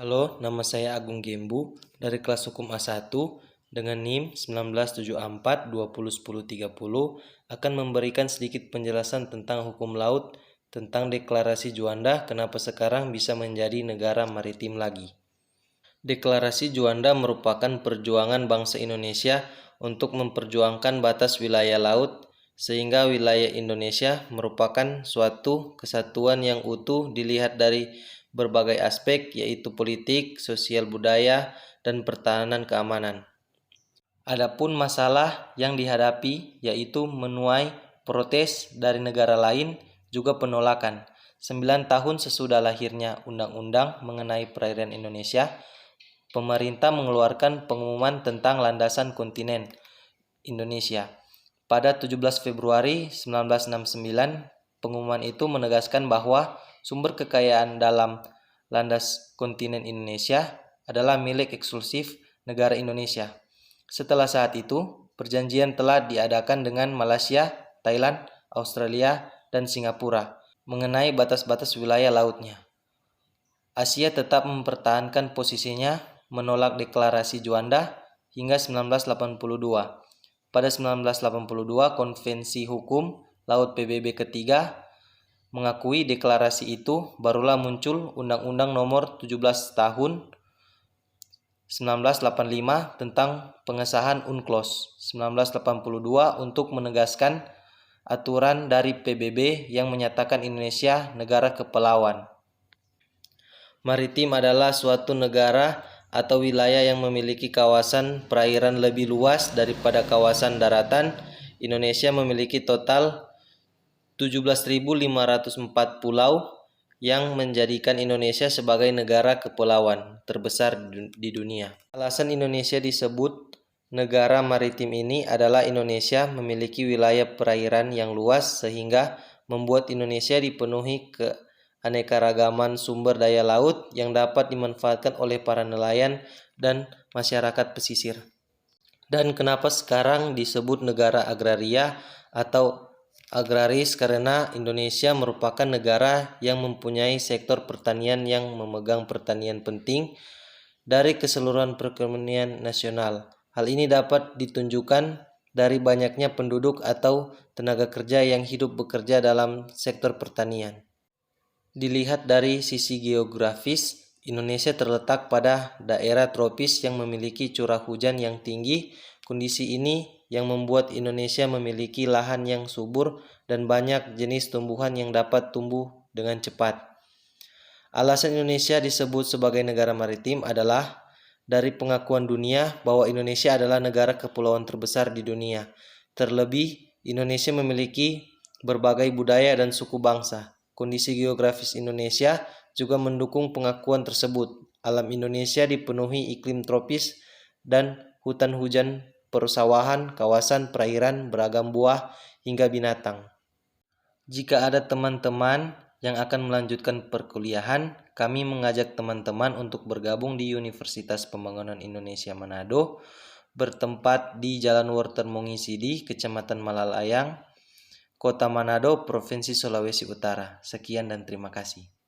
Halo, nama saya Agung Gembu dari kelas hukum A1 dengan NIM 1974201030 akan memberikan sedikit penjelasan tentang hukum laut tentang Deklarasi Juanda kenapa sekarang bisa menjadi negara maritim lagi. Deklarasi Juanda merupakan perjuangan bangsa Indonesia untuk memperjuangkan batas wilayah laut sehingga wilayah Indonesia merupakan suatu kesatuan yang utuh dilihat dari berbagai aspek yaitu politik, sosial budaya, dan pertahanan keamanan. Adapun masalah yang dihadapi yaitu menuai protes dari negara lain juga penolakan. 9 tahun sesudah lahirnya Undang-Undang mengenai perairan Indonesia, pemerintah mengeluarkan pengumuman tentang landasan kontinen Indonesia. Pada 17 Februari 1969, pengumuman itu menegaskan bahwa sumber kekayaan dalam landas kontinen Indonesia adalah milik eksklusif negara Indonesia. Setelah saat itu, perjanjian telah diadakan dengan Malaysia, Thailand, Australia, dan Singapura mengenai batas-batas wilayah lautnya. Asia tetap mempertahankan posisinya menolak deklarasi Juanda hingga 1982. Pada 1982, Konvensi Hukum Laut PBB ketiga mengakui deklarasi itu, barulah muncul Undang-Undang Nomor 17 Tahun 1985 tentang pengesahan UNCLOS 1982 untuk menegaskan aturan dari PBB yang menyatakan Indonesia negara kepulauan. Maritim adalah suatu negara atau wilayah yang memiliki kawasan perairan lebih luas daripada kawasan daratan. Indonesia memiliki total 17.504 pulau yang menjadikan Indonesia sebagai negara kepulauan terbesar di dunia. Alasan Indonesia disebut negara maritim ini adalah Indonesia memiliki wilayah perairan yang luas sehingga membuat Indonesia dipenuhi keanekaragaman sumber daya laut yang dapat dimanfaatkan oleh para nelayan dan masyarakat pesisir. Dan kenapa sekarang disebut negara agraria atau agraris? Karena Indonesia merupakan negara yang mempunyai sektor pertanian yang memegang pertanian penting dari keseluruhan perekonomian nasional. Hal ini dapat ditunjukkan dari banyaknya penduduk atau tenaga kerja yang hidup bekerja dalam sektor pertanian. Dilihat dari sisi geografis, Indonesia terletak pada daerah tropis yang memiliki curah hujan yang tinggi. Kondisi ini yang membuat Indonesia memiliki lahan yang subur dan banyak jenis tumbuhan yang dapat tumbuh dengan cepat. Alasan Indonesia disebut sebagai negara maritim adalah dari pengakuan dunia bahwa Indonesia adalah negara kepulauan terbesar di dunia. Terlebih, Indonesia memiliki berbagai budaya dan suku bangsa. Kondisi geografis Indonesia juga mendukung pengakuan tersebut. Alam Indonesia dipenuhi iklim tropis dan hutan hujan, persawahan, kawasan perairan, beragam buah, hingga binatang. Jika ada teman-teman yang akan melanjutkan perkuliahan, kami mengajak teman-teman untuk bergabung di Universitas Pembangunan Indonesia Manado, bertempat di Jalan Wortel Mongisidi, Kecamatan Malalayang, Kota Manado, Provinsi Sulawesi Utara. Sekian dan terima kasih.